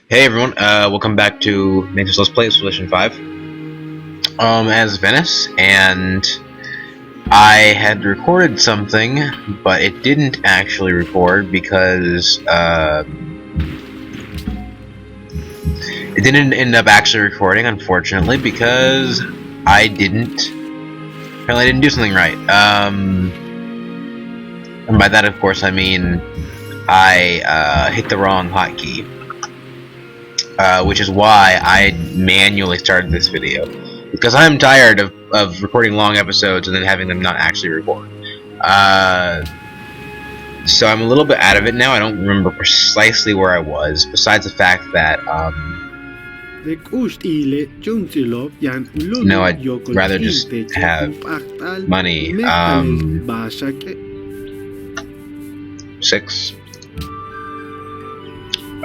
Hey everyone, welcome back to Nature's Let's Play Solution 5. As Venice, and I had recorded something, but it didn't actually record because, it didn't end up actually recording, unfortunately, because apparently I didn't do something right. And by that, of course, I mean, I, hit the wrong hotkey. Which is why I manually started this video, because I'm tired of recording long episodes and then having them not actually record. So I'm a little bit out of it now. I don't remember precisely where I was, besides the fact that, no, I'd rather just have money. 6.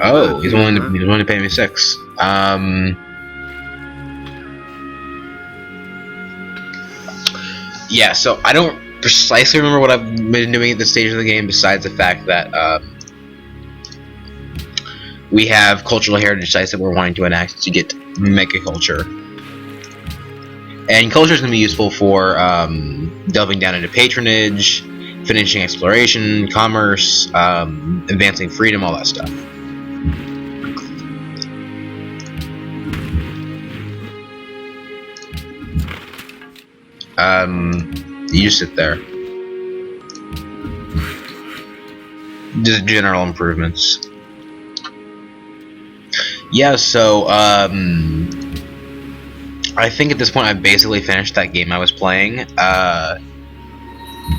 Oh, he's willing to pay me 6. Yeah, so I don't precisely remember what I've been doing at this stage of the game, besides the fact that we have cultural heritage sites that we're wanting to enact to get mega culture. And culture is going to be useful for delving down into patronage, finishing exploration, commerce, advancing freedom, all that stuff. You just sit there. Just general improvements. Yeah, so, I think at this point I've basically finished that game I was playing,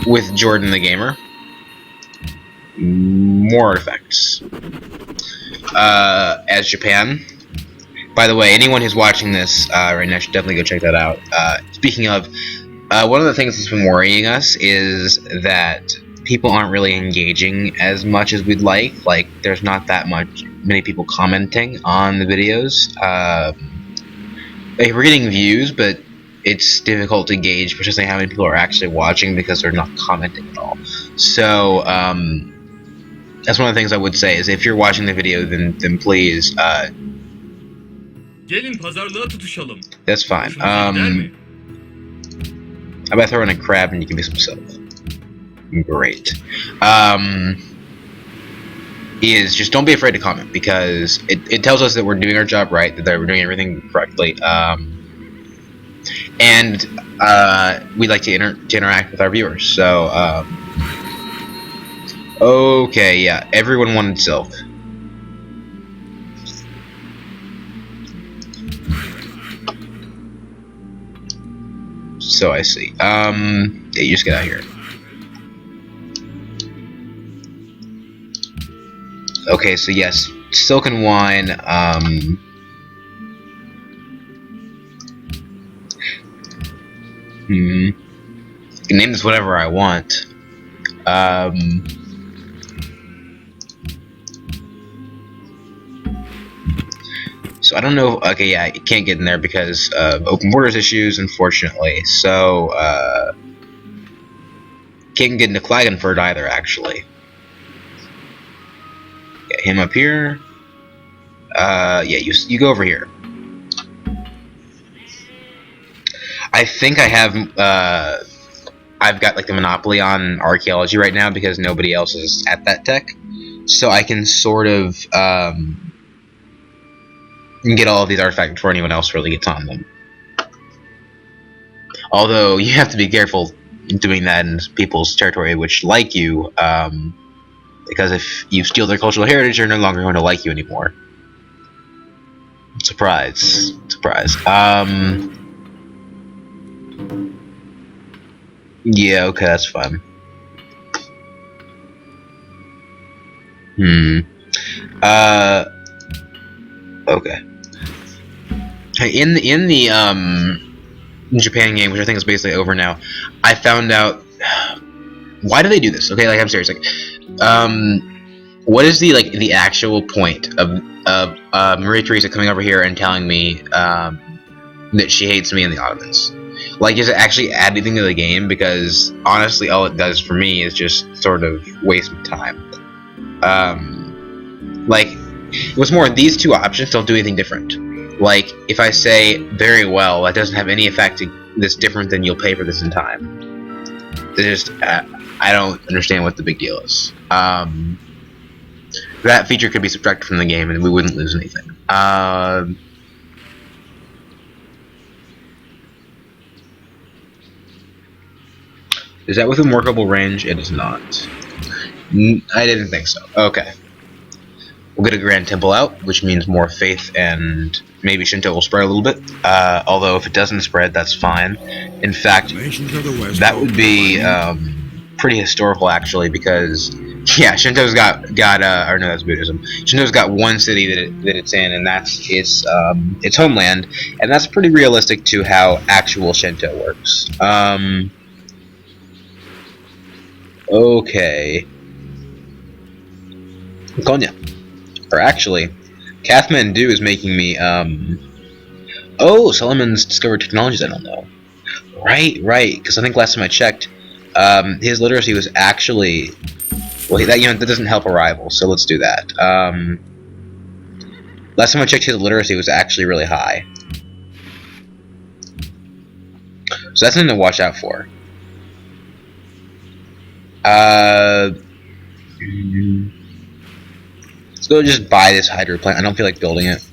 with Jordan the Gamer. More artifacts. As Japan. By the way, anyone who's watching this right now should definitely go check that out. Speaking of, one of the things that's been worrying us is that people aren't really engaging as much as we'd like. Like, there's not that many people commenting on the videos. We're getting views, but it's difficult to gauge precisely how many people are actually watching because they're not commenting at all. So, that's one of the things I would say is if you're watching the video, then please, Gelin pazarlığa tutuşalım. that's fine. Hoşunuza gider mi? I bet throw in a crab and you can be some soap. Great. Is just don't be afraid to comment, because it tells us that we're doing our job right, that we're doing everything correctly. And we like to interact with our viewers. So, okay, yeah, everyone wanted silk. So I see. Yeah, you just get out of here. Okay, so yes, silk and wine, I can name this whatever I want. So I don't know. Okay, yeah, you can't get in there because of open borders issues, unfortunately. So can't get into Klagenfurt either, actually. Get him up here. Yeah, you go over here. I think I have I've got like the monopoly on archaeology right now because nobody else is at that tech, so I can sort of get all of these artifacts before anyone else really gets on them. Although you have to be careful doing that in people's territory which like you, because if you steal their cultural heritage, they're no longer going to like you anymore. Surprise, surprise. Yeah, okay, that's fine. Okay. In the Japan game, which I think is basically over now, I found out why do they do this? Okay, like I'm serious. Like, what is the actual point of Maria Theresa coming over here and telling me that she hates me and the Ottomans? Like, does it actually add anything to the game? Because honestly, all it does for me is just sort of waste my time. Like, What's more, these two options don't do anything different. Like, if I say, very well, that doesn't have any effect that's different than you'll pay for this in time. It's just, I don't understand what the big deal is. That feature could be subtracted from the game and we wouldn't lose anything. Is that within workable range? It is not. I didn't think so. Okay. We'll get a Grand Temple out, which means more faith and maybe Shinto will spread a little bit. Although if it doesn't spread, that's fine. In fact, that would be pretty historical actually, because yeah, Shinto's got or no, that's Buddhism. Shinto's got one city that it's in, and that's its homeland, and that's pretty realistic to how actual Shinto works. Okay. Konya. Or actually, Kathmandu is making me, oh, Solomon's discovered technologies I don't know. Right, because I think last time I checked, his literacy was actually, well, that doesn't help a rival, so let's do that. Last time I checked, his literacy was actually really high. So that's something to watch out for. Let's go just buy this hydro plant. I don't feel like building it.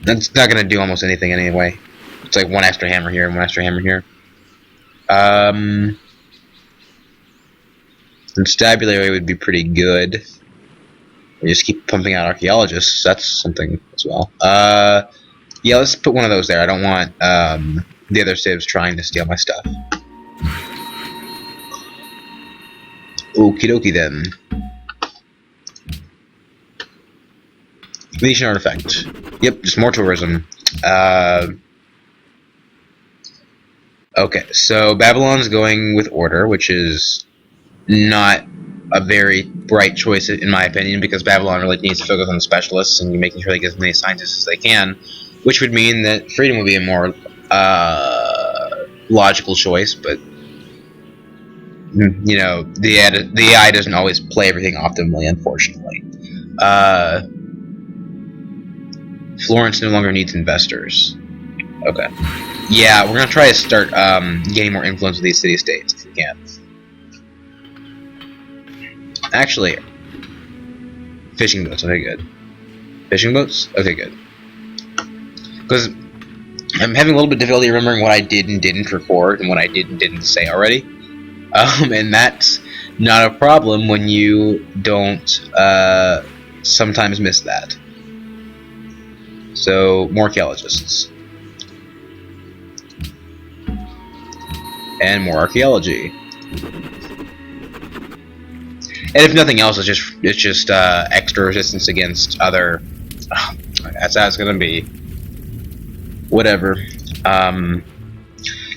That's not gonna do almost anything anyway. It's like one extra hammer here and one extra hammer here. Constabulary would be pretty good. We just keep pumping out archaeologists. That's something as well. Yeah, let's put one of those there. I don't want the other civs trying to steal my stuff. Okie dokie then. Venetian artifact. Yep, just more tourism. Okay, so Babylon's going with order, which is not a very bright choice in my opinion, because Babylon really needs to focus on the specialists and making sure they get as many scientists as they can, which would mean that freedom would be a more logical choice, but you know, the AI doesn't always play everything optimally, unfortunately. Florence no longer needs investors. Okay. Yeah, we're gonna try to start getting more influence with these city-states if we can. Actually, fishing boats. Okay, good. Fishing boats. Okay, good. Because I'm having a little bit of difficulty remembering what I did and didn't record and what I did and didn't say already. And that's not a problem when you don't sometimes miss that. So, more archaeologists. And more archaeology. And if nothing else, it's just extra resistance against other. That's how it's gonna be. Whatever. If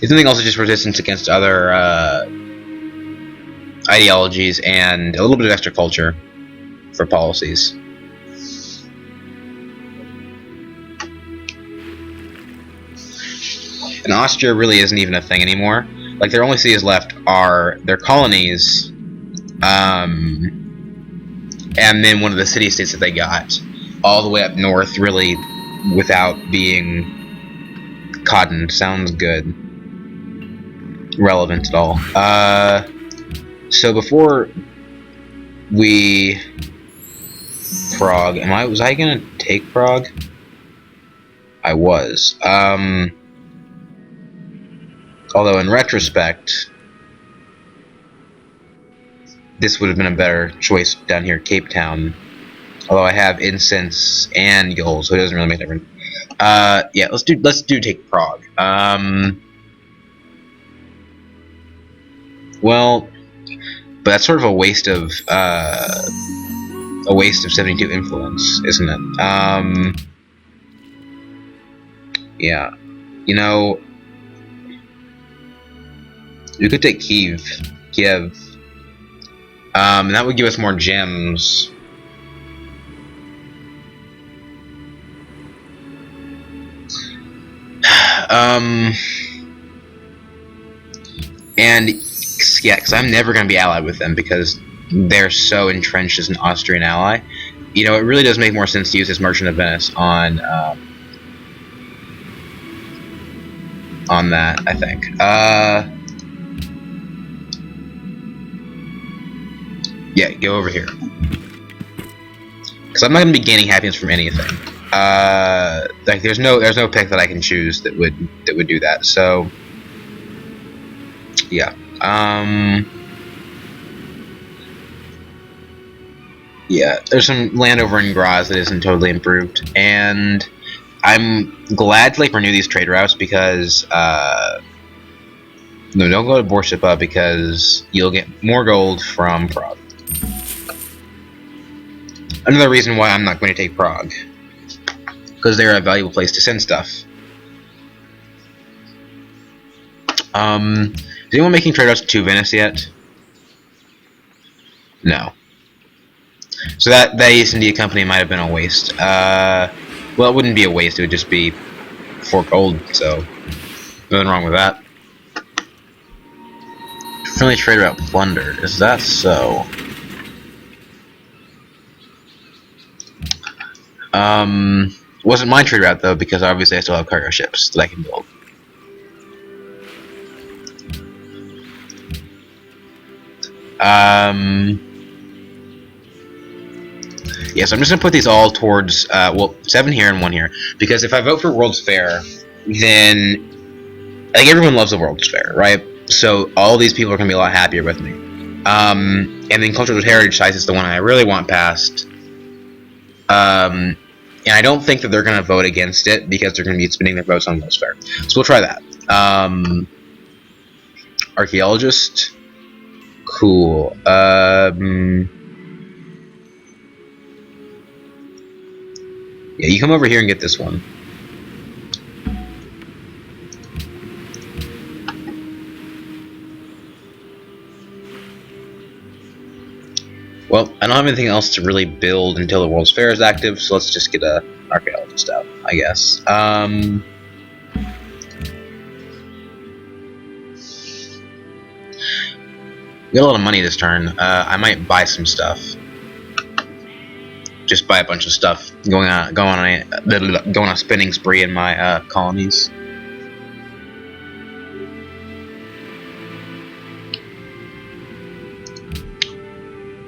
nothing else, it's just resistance against other ideologies and a little bit of extra culture for policies. And Austria really isn't even a thing anymore. Like, their only cities left are their colonies, and then one of the city-states that they got, all the way up north, really, without being cotton. Sounds good. Relevant at all. So before we... Prague. Was I gonna take Prague? I was. Although in retrospect, this would have been a better choice down here, Cape Town. Although I have incense and gold, so it doesn't really make a difference. Yeah, let's do take Prague. Well, but that's sort of a waste of 72 influence, isn't it? Yeah, you know, we could take Kiev, and that would give us more gems. And yeah, because I'm never going to be allied with them because they're so entrenched as an Austrian ally. You know, it really does make more sense to use this Merchant of Venice on that, I think. Yeah, go over here. Because I'm not going to be gaining happiness from anything. Like there's no pick that I can choose that would do that. So yeah. Yeah, there's some land over in Graz that isn't totally improved, and I'm glad to like renew these trade routes because no, don't go to Borsippa because you'll get more gold from Prague. Another reason why I'm not going to take Prague, because they're a valuable place to send stuff. Is anyone making trade routes to Venice yet? No. So that East India Company might have been a waste. Well, it wouldn't be a waste, it would just be for gold, so nothing wrong with that. Friendly trade route plundered. Is that so? Wasn't my trade route though, because obviously I still have cargo ships that I can build. Yeah, so I'm just gonna put these all towards well, 7 here and 1 here, because if I vote for World's Fair, then like everyone loves the World's Fair, right? So all these people are gonna be a lot happier with me. And then Cultural Heritage Sites is the one I really want passed. And I don't think that they're gonna vote against it because they're gonna be spending their votes on World's Fair. So we'll try that. Archaeologist, cool. Yeah, you come over here and get this one. Well, I don't have anything else to really build until the World's Fair is active, so let's just get an archaeologist out, I guess. We got a lot of money this turn. I might buy some stuff. Just buy a bunch of stuff. Going on a spending spree in my colonies.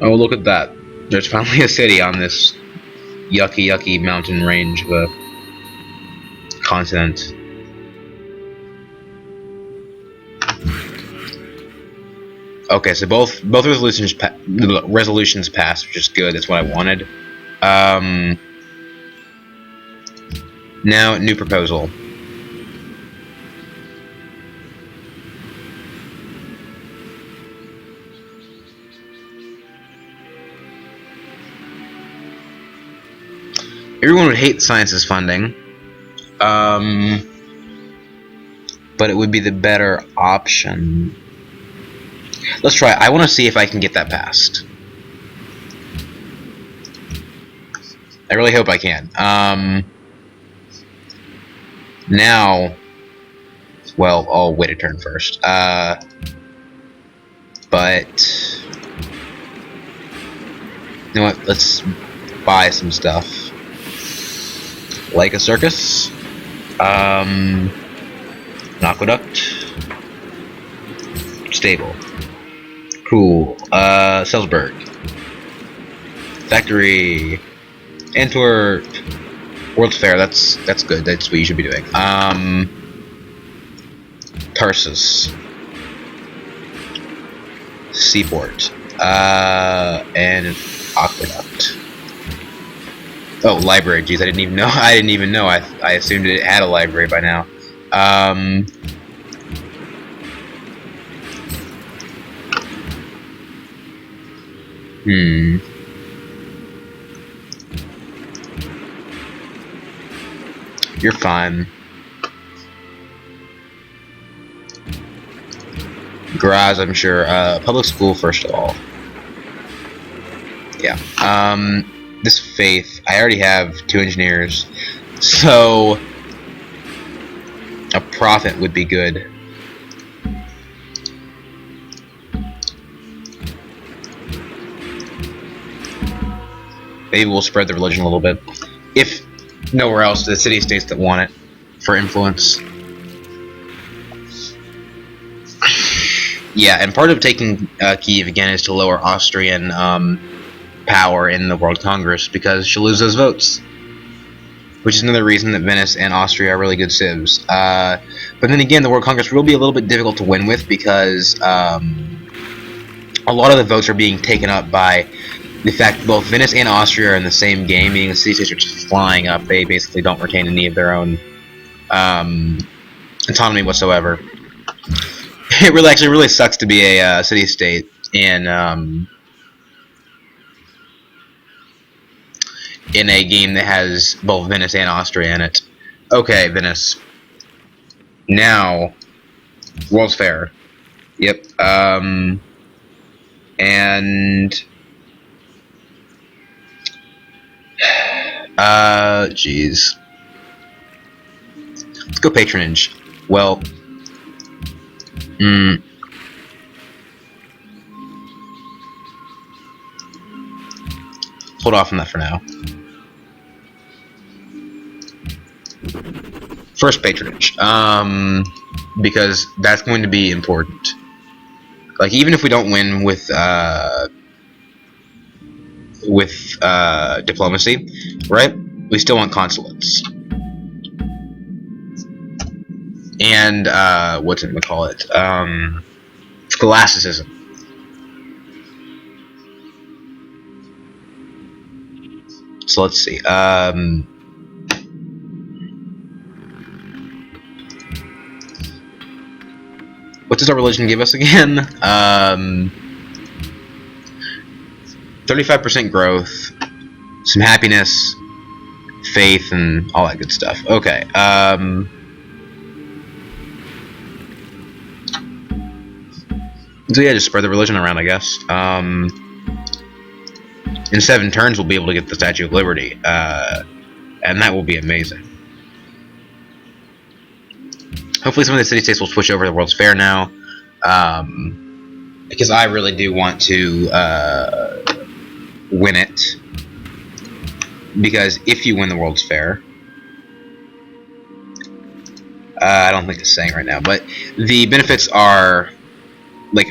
Oh, look at that! There's finally a city on this yucky mountain range of a continent. Okay, so both resolutions passed, which is good. That's what I wanted. Now, new proposal. Everyone would hate sciences funding, but it would be the better option. Let's try. I want to see if I can get that passed. I really hope I can. Now, well, I'll wait a turn first. But you know what? Let's buy some stuff, like a circus, an aqueduct, stable. Cool. Salzburg. Factory. Antwerp. World's Fair. That's good. That's what you should be doing. Tarsus. Seaport. And aqueduct. Oh, library. Jeez, I didn't even know. I didn't even know. I assumed it had a library by now. You're fine. Graz, I'm sure. Public school, first of all. Yeah. This faith, I already have 2 engineers, so a prophet would be good. maybe we'll spread the religion a little bit. If nowhere else, the city-states that want it for influence. Yeah, and part of taking Kiev again is to lower Austrian power in the World Congress, because she'll lose those votes. Which is another reason that Venice and Austria are really good civs. But then again, the World Congress will be a little bit difficult to win with, because a lot of the votes are being taken up by the fact that both Venice and Austria are in the same game, meaning the city-states are just flying up. They basically don't retain any of their own autonomy whatsoever. It really sucks to be a city-state in a game that has both Venice and Austria in it. Okay, Venice. Now, World's Fair. Yep. And jeez. Let's go patronage. Well, hold off on that for now. First patronage, because that's going to be important. Like, even if we don't win with diplomacy, right? We still want consulates. And what's it gonna call it? Scholasticism. So let's see. What does our religion give us again? 35% growth, some happiness, faith, and all that good stuff. Okay. So yeah, just spread the religion around, I guess. In 7 turns, we'll be able to get the Statue of Liberty, and that will be amazing. Hopefully some of the city-states will switch over to the World's Fair now, because I really do want to win it. Because if you win the World's Fair, I don't think it's saying right now, but the benefits are like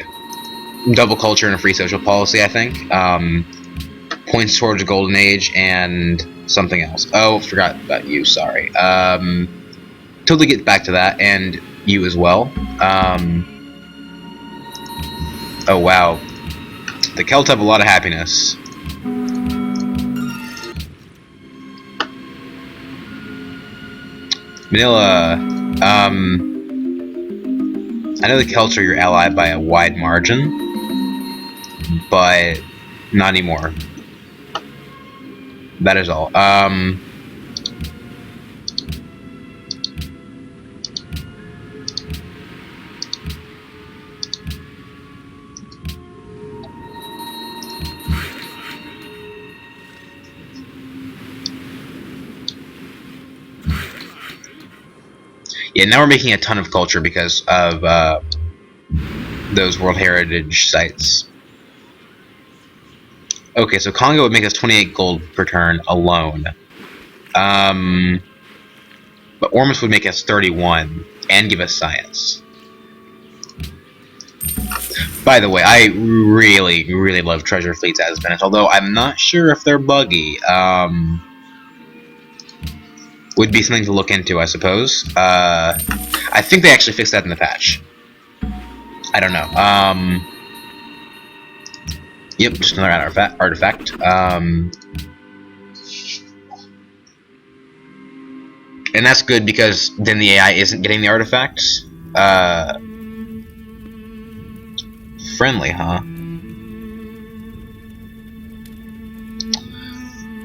double culture and a free social policy, I think. Points towards a golden age and something else. Oh, forgot about you, sorry. Totally get back to that, and you as well. Oh wow. The Celts have a lot of happiness. Manila, I know the Celts are your ally by a wide margin, but not anymore. That is all. Yeah, now we're making a ton of culture because of those World Heritage sites. Okay, so Congo would make us 28 gold per turn alone. But Ormus would make us 31 and give us science. By the way, I really, really love treasure fleets as Venice, although I'm not sure if they're buggy. Would be something to look into, I suppose. I think they actually fixed that in the patch. I don't know. Yep, just another artifact. And that's good because then the AI isn't getting the artifacts. Friendly, huh?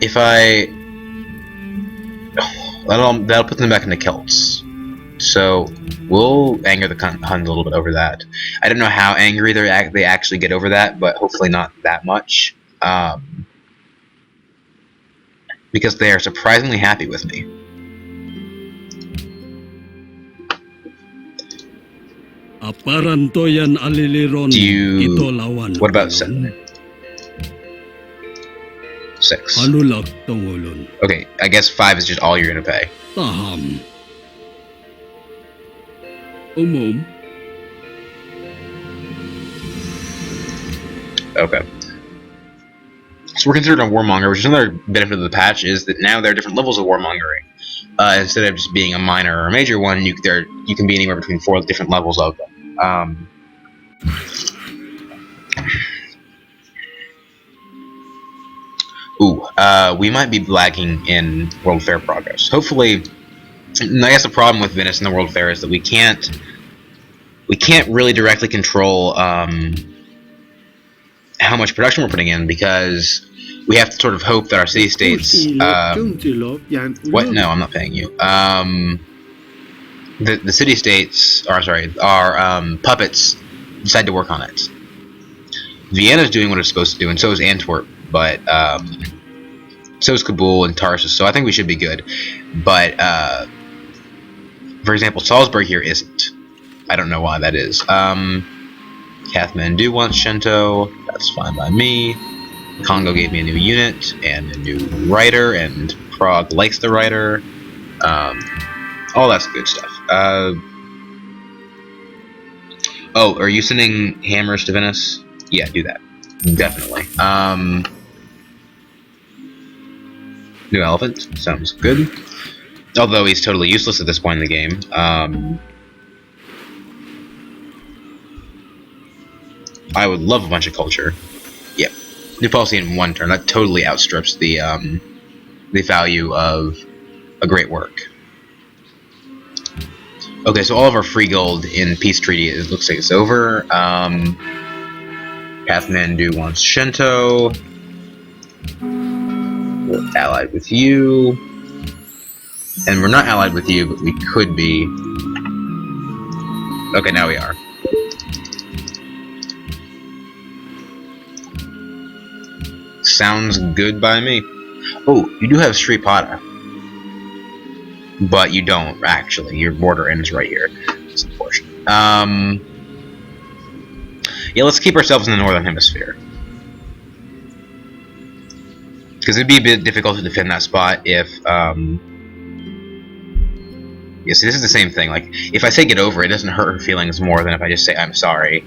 If I... That'll put them back into Celts. So we'll anger the Hun a little bit over that. I don't know how angry they actually get over that, but hopefully not that much. Because they are surprisingly happy with me. Do you... What about 6. อนุรักษ์ต้องอรุณ Okay, I guess 5 is just all you're gonna pay. ตามหม่อม Okay. So we're considered a warmonger, which is another benefit of the patch, is that now there are different levels of warmongering. Instead of just being a minor or a major one, you can be anywhere between 4 different levels of them. We might be lagging in World Fair progress. Hopefully, I guess the problem with Venice and the World Fair is that we can't really directly control how much production we're putting in, because we have to sort of hope that our city-states... what? No, I'm not paying you. The city-states, our puppets decide to work on it. Vienna's doing what it's supposed to do, and so is Antwerp, but so is Kabul and Tarsus, so I think we should be good. But, for example, Salzburg here isn't. I don't know why that is. Kathmandu wants Shinto, that's fine by me. Congo gave me a new unit and a new writer, and Prague likes the writer. All that's good stuff. Oh, are you sending hammers to Venice? Yeah, do that. Definitely. New elephant. Sounds good. Although he's totally useless at this point in the game. I would love a bunch of culture. Yep. New policy in 1 turn. That totally outstrips the value of a great work. Okay, so all of our free gold in peace treaty, it looks like it's over. Kathmandu wants Shinto. We're allied with you. And we're not allied with you, but we could be. Okay, now we are. Sounds good by me. Oh, you do have Sripada. But you don't, actually. Your border ends right here. It's unfortunate. Yeah, let's keep ourselves in the Northern Hemisphere. Because it'd be a bit difficult to defend that spot if, yeah, see, this is the same thing. Like, if I say get over, it doesn't hurt her feelings more than if I just say I'm sorry.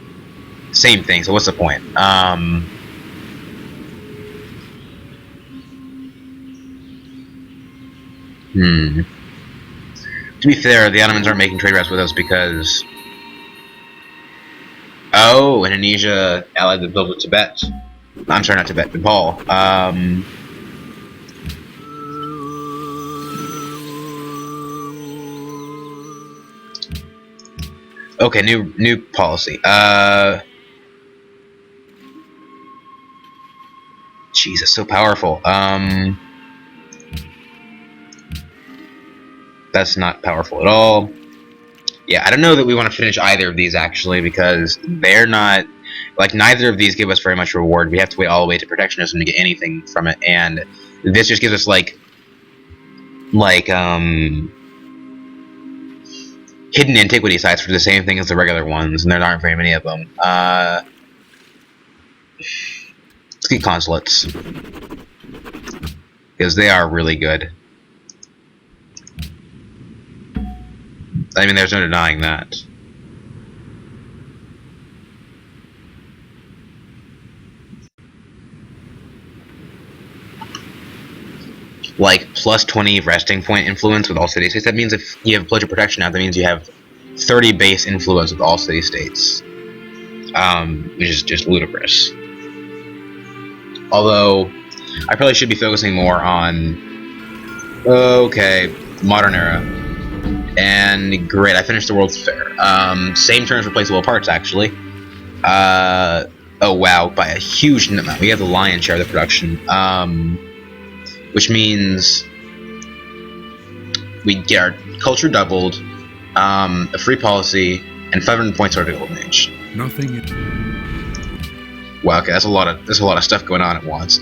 Same thing, so what's the point? To be fair, the Ottomans aren't making trade routes with us because... Oh, Indonesia allied themselves with Tibet. I'm sorry, not Tibet, Nepal. Okay, new policy. Jesus, so powerful. That's not powerful at all. Yeah, I don't know that we want to finish either of these, actually, because they're not... Like, neither of these give us very much reward. We have to wait all the way to protectionism to get anything from it, and this just gives us, hidden antiquity sites for the same thing as the regular ones, and there aren't very many of them. Let's get consulates. Because they are really good. I mean, there's no denying that. Like, plus 20 resting point influence with all city-states. That means if you have Pledge of Protection now, that means you have 30 base influence with all city-states. Which is just ludicrous. Although, I probably should be focusing more on... Okay, Modern Era. And great, I finished the World's Fair. Same turn as replaceable parts, actually. Oh wow, by a huge amount. We have the lion's share of the production. Which means we get our culture doubled, a free policy, and 500 points toward the golden age. Nothing. Wow, okay, that's a lot of stuff going on at once.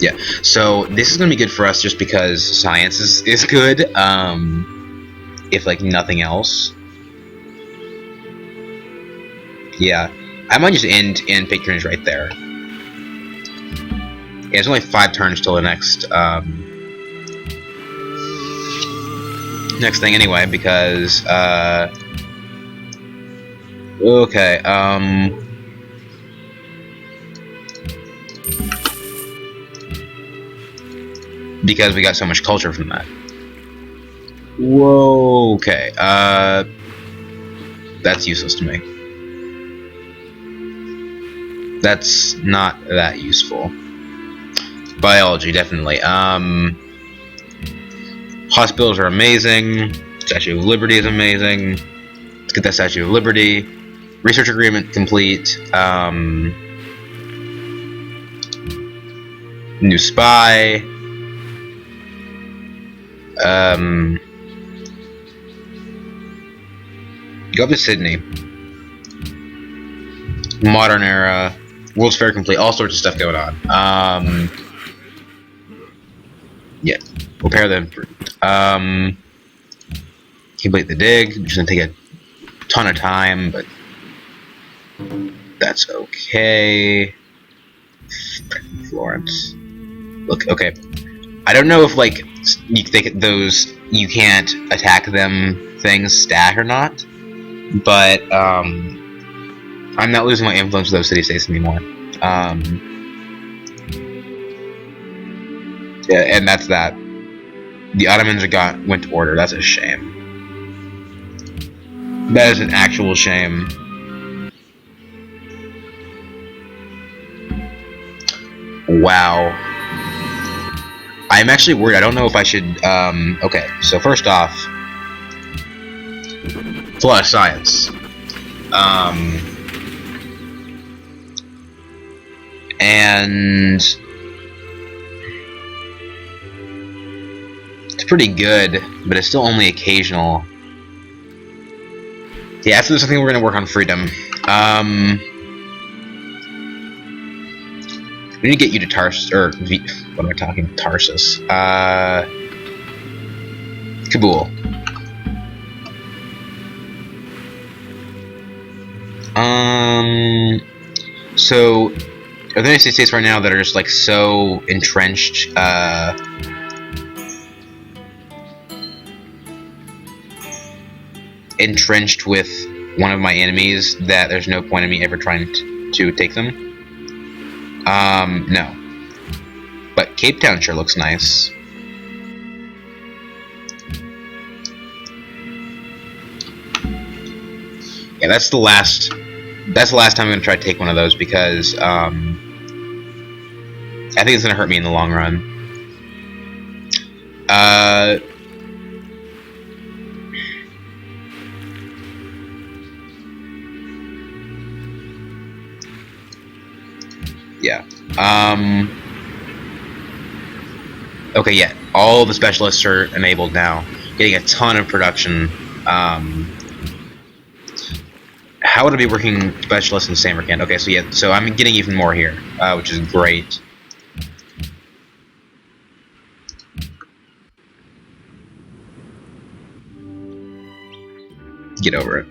Yeah, so this is gonna be good for us just because science is good. If like nothing else. Yeah, I might just end patronage right there. Yeah, it's only 5 turns till the next next thing anyway, because okay, because we got so much culture from that. Whoa, okay, that's useless to me. That's not that useful. Biology, definitely. Hospitals are amazing. Statue of Liberty is amazing. Let's get that Statue of Liberty. Research agreement complete. New spy. Go up to Sydney. Modern era. World's Fair complete. All sorts of stuff going on. Yeah. Repair them. Complete the dig, which is gonna take a ton of time, but that's okay. Florence. Look, okay. I don't know if like those you can't attack them things stack or not, but I'm not losing my influence with those city-states anymore. Yeah, and that's that. The Ottomans went to order. That's a shame. That is an actual shame. Wow. I'm actually worried. I don't know if I should. Okay, so first off, it's a lot of science. And it's pretty good, but it's still only occasional. Yeah, after this, I think we're gonna work on freedom. We need to get you to Tarsus, or what am I talking? Tarsus. Kabul. So, are there any states right now that are just like so entrenched? Entrenched with one of my enemies that there's no point in me ever trying to take them. No. But Cape Town sure looks nice. Yeah, that's the last time I'm gonna try to take one of those because I think it's gonna hurt me in the long run. Yeah. Okay, yeah. All the specialists are enabled now. Getting a ton of production. How would I be working specialists in Samarkand? Okay, so yeah, so I'm getting even more here, which is great. Get over it.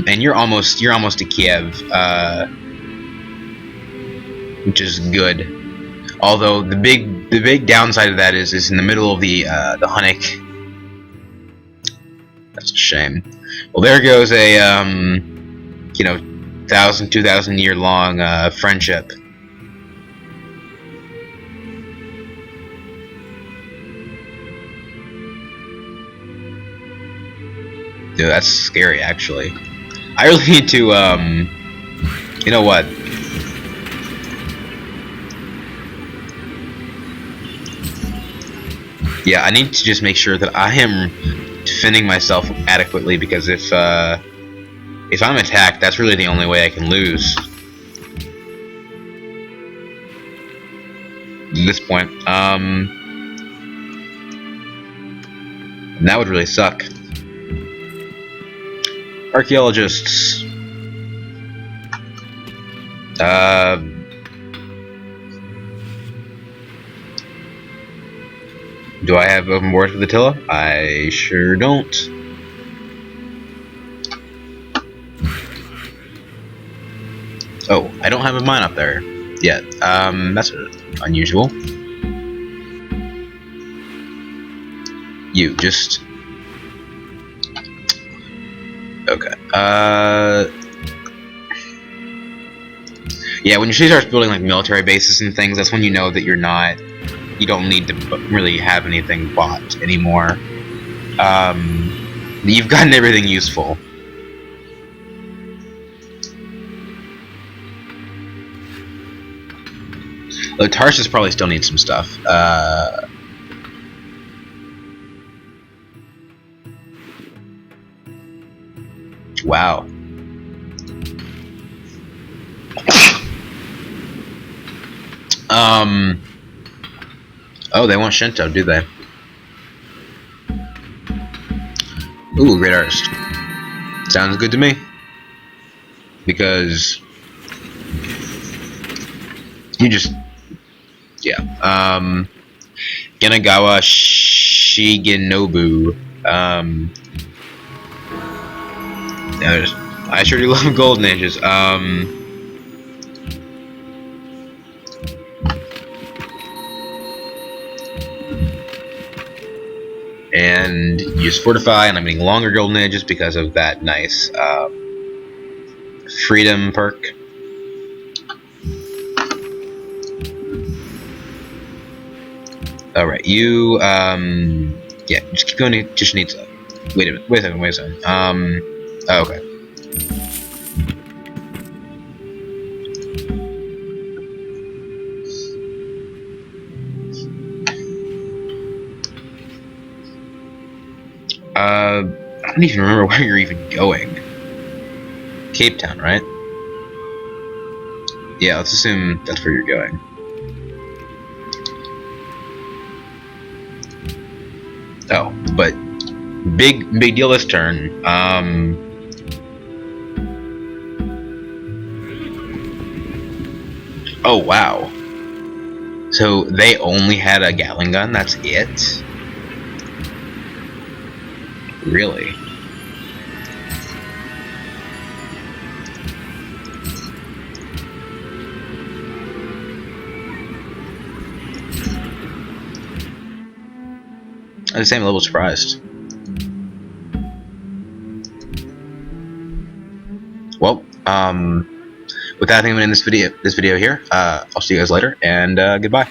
And you're almost to Kiev, which is good. Although the big downside of that is in the middle of the Hunnic. That's a shame. Well, there goes a 2,000 year long friendship. Dude, that's scary, actually. I really need to, you know what? Yeah, I need to just make sure that I am defending myself adequately, because if I'm attacked, that's really the only way I can lose. At this point, and that would really suck. Archaeologists. Do I have open boards with Attila? I sure don't. Oh, I don't have a mine up there yet. That's unusual. You just... Okay. Yeah, when your city starts building like military bases and things, that's when you know that you don't need to really have anything bought anymore. You've gotten everything useful. Though Tarsus probably still needs some stuff. Wow. Oh, they want Shinto, do they? Ooh, great artist. Sounds good to me. Because you just... Yeah. Yanagawa Shigenobu. I sure do love golden ages. And use fortify, and I'm getting longer golden ages because of that nice freedom perk. Alright, you yeah, just keep going. It just needs wait a second. Oh, okay. I don't even remember where you're even going. Cape Town, right? Yeah, let's assume that's where you're going. Oh, but big deal this turn. Oh wow. So they only had a Gatling gun. That's it. Really? I'm the same level surprised. Well, with that, I think I'm gonna end this video here. I'll see you guys later, and goodbye.